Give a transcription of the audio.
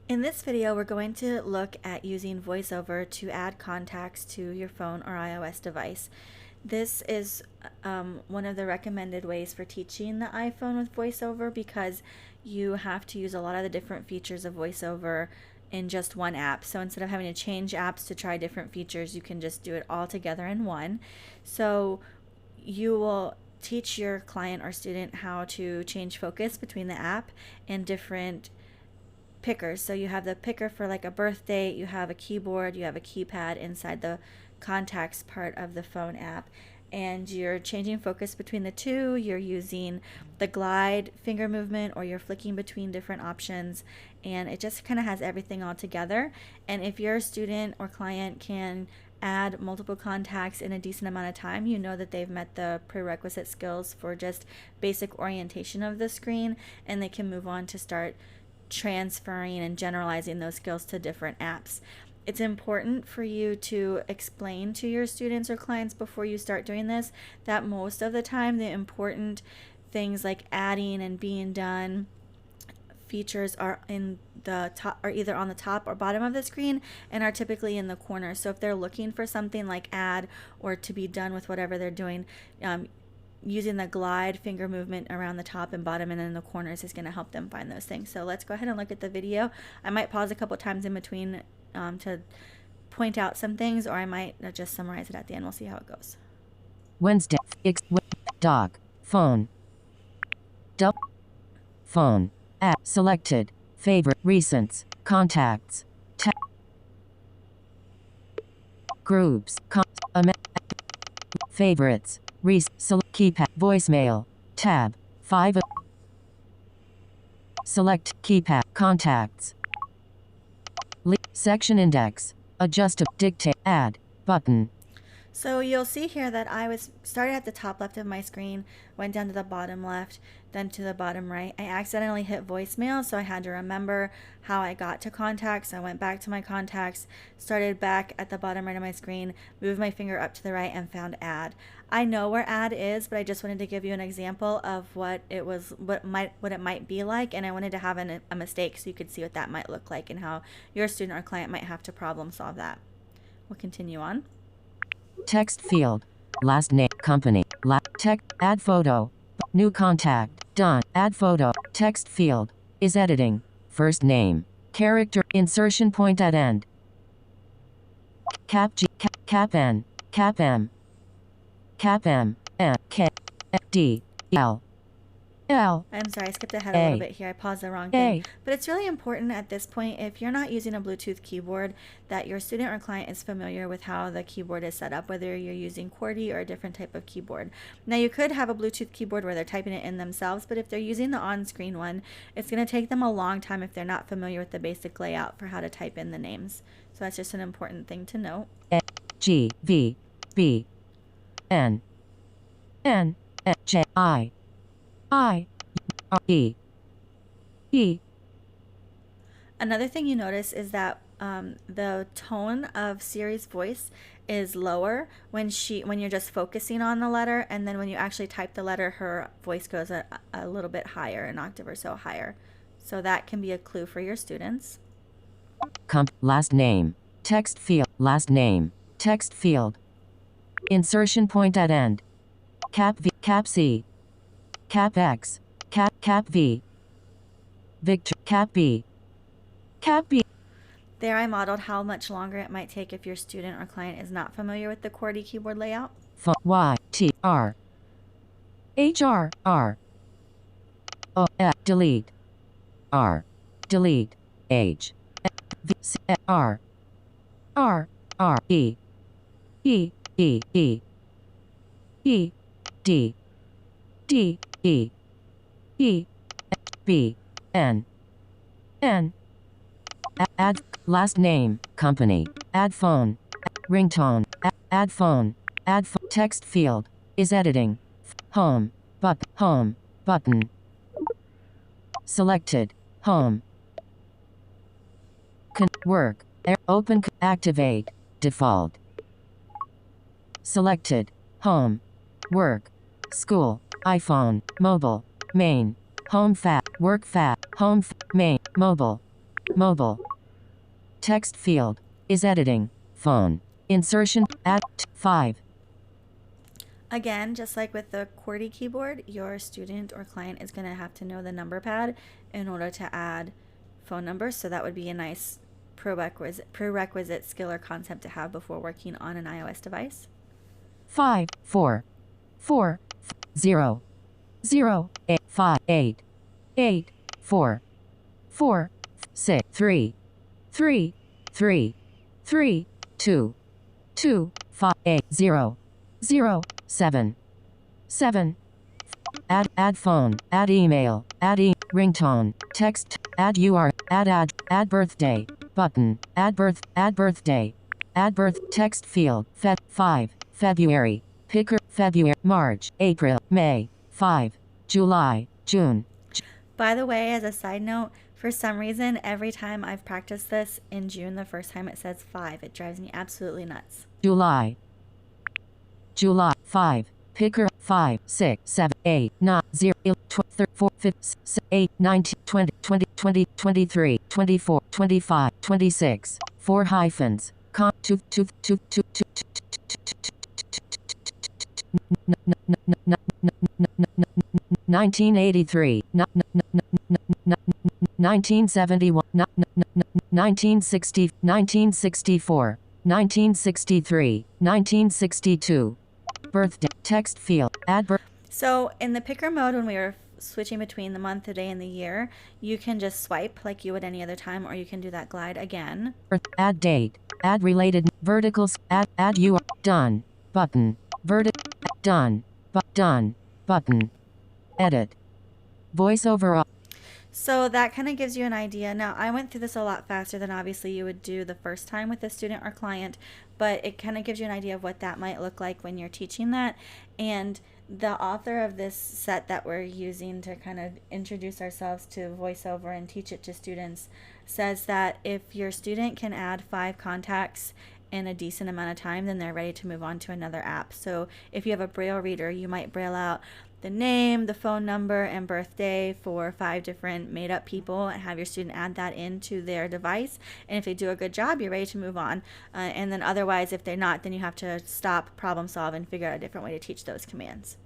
In this video, we're going to look at using VoiceOver to add contacts to your phone or iOS device. This is one of the recommended ways for teaching the iPhone with VoiceOver because you have to use a lot of the different features of VoiceOver in just one app. So instead of having to change apps to try different features, you can just do it all together in one. So you will teach your client or student how to change focus between the app and different pickers. So you have the picker for like a birth date, you have a keyboard, you have a keypad inside the contacts part of the phone app, and you're changing focus between the two. You're using the glide finger movement, or you're flicking between different options, and it just kind of has everything all together. And if your student or client can add multiple contacts in a decent amount of time, you know that they've met the prerequisite skills for just basic orientation of the screen, and they can move on to start transferring and generalizing those skills to different apps. It's important for you to explain to your students or clients before you start doing this that most of the time the important things like adding and being done features are in the top, or either on the top or bottom of the screen, and are typically in the corner. So if they're looking for something like add or to be done with whatever they're doing, using the glide finger movement around the top and bottom and in the corners is going to help them find those things. So let's go ahead and look at the video. I might pause a couple times in between to point out some things, or I might just summarize it at the end. We'll see how it goes. Wednesday. Dog. Phone. Phone. App. Selected. Favorite. Recents. Contacts. Groups. Favorites. Keypad. Voicemail. Tab. 5. Select. Keypad. Contacts. Section index. Adjust. Dictate. Add. Button. So you'll see here that I started at the top left of my screen, went down to the bottom left, then to the bottom right. I accidentally hit voicemail, so I had to remember how I got to contacts. I went back to my contacts, started back at the bottom right of my screen, moved my finger up to the right, and found add. I know where add is, but I just wanted to give you an example of what it might be like, and I wanted to have a mistake so you could see what that might look like and how your student or client might have to problem solve that. We'll continue on. Text field. Last name. Company. Text. Add photo. New contact. Done. Add photo. Text field. Is editing. First name. Character. Insertion point at end. Cap G. Cap N. Cap M. Cap M. N. K. D. L. L. I'm sorry, I skipped ahead a little bit here. I paused the wrong thing. But it's really important at this point, if you're not using a Bluetooth keyboard, that your student or client is familiar with how the keyboard is set up, whether you're using QWERTY or a different type of keyboard. Now, you could have a Bluetooth keyboard where they're typing it in themselves, but if they're using the on-screen one, it's going to take them a long time if they're not familiar with the basic layout for how to type in the names. So that's just an important thing to note. G, V, B, N, N, J, I, E. Another thing you notice is that the tone of Siri's voice is lower when you're just focusing on the letter, and then when you actually type the letter, her voice goes a little bit higher, an octave or so higher. So that can be a clue for your students. Last name. Text field. Last name. Text field. Insertion point at end. Cap V. Cap C. Cap X. Cap V. Victor. Cap B. Cap B. There I modeled how much longer it might take if your student or client is not familiar with the QWERTY keyboard layout. Y, T, R. H, R, R. O, F, delete. R. Delete. H. V, C, R. R. R. E. E. E. E. E. D. D. E. E. B. N. N. Add last name. Company. Add phone. Ringtone. Add phone. Add text field. Is editing. Home. Home. Button. Selected. Home. Work. Open. Activate. Default. Selected. Home. Work. School. iPhone. Mobile. Main. Home. Work. Home. Main. Mobile. Mobile. Text field. Is editing. Phone. Insertion. At 5. Again, just like with the QWERTY keyboard, your student or client is going to have to know the number pad in order to add phone numbers. So that would be a nice prerequisite skill or concept to have before working on an iOS device. 5, 4, 4, 0, 0, 8, 5, 8, 8, 4, 4, 6, 3, 3, 3, 3, 2, 2, 5, 8, 0, 0, 7, 7. Add phone, add email, add ringtone, text, add URL, add birthday, button, add birthday, add birth, text field, 5, February, picker, February, March, April, May, 5, July, June. By the way, as a side note, for some reason, every time I've practiced this in June, the first time it says 5. It drives me absolutely nuts. July, 5, picker, 5, 6, 7, 8, 9, 0, 4, 5, 6, 8, 19, 20, 20, 20, 23, 24, 25, 26, 4 hyphens, 2, 2, 2, 2, 2, 1983, 1971, 1960, 1964, 1963, 1962. Birthday, text field, add birth. So in the picker mode, when we were switching between the month, the day, and the year, you can just swipe like you would any other time, or you can do that glide again. Add date, add related verticals, add URL, done, button, done, done, button, edit, VoiceOver. So that kind of gives you an idea. Now, I went through this a lot faster than obviously you would do the first time with a student or client, but it kind of gives you an idea of what that might look like when you're teaching that. And the author of this set that we're using to kind of introduce ourselves to VoiceOver and teach it to students says that if your student can add 5 contacts in a decent amount of time, then they're ready to move on to another app. So if you have a Braille reader, you might Braille out the name, the phone number, and birthday for 5 different made-up people and have your student add that into their device. And if they do a good job, you're ready to move on. And then otherwise, if they're not, then you have to stop, problem solve, and figure out a different way to teach those commands.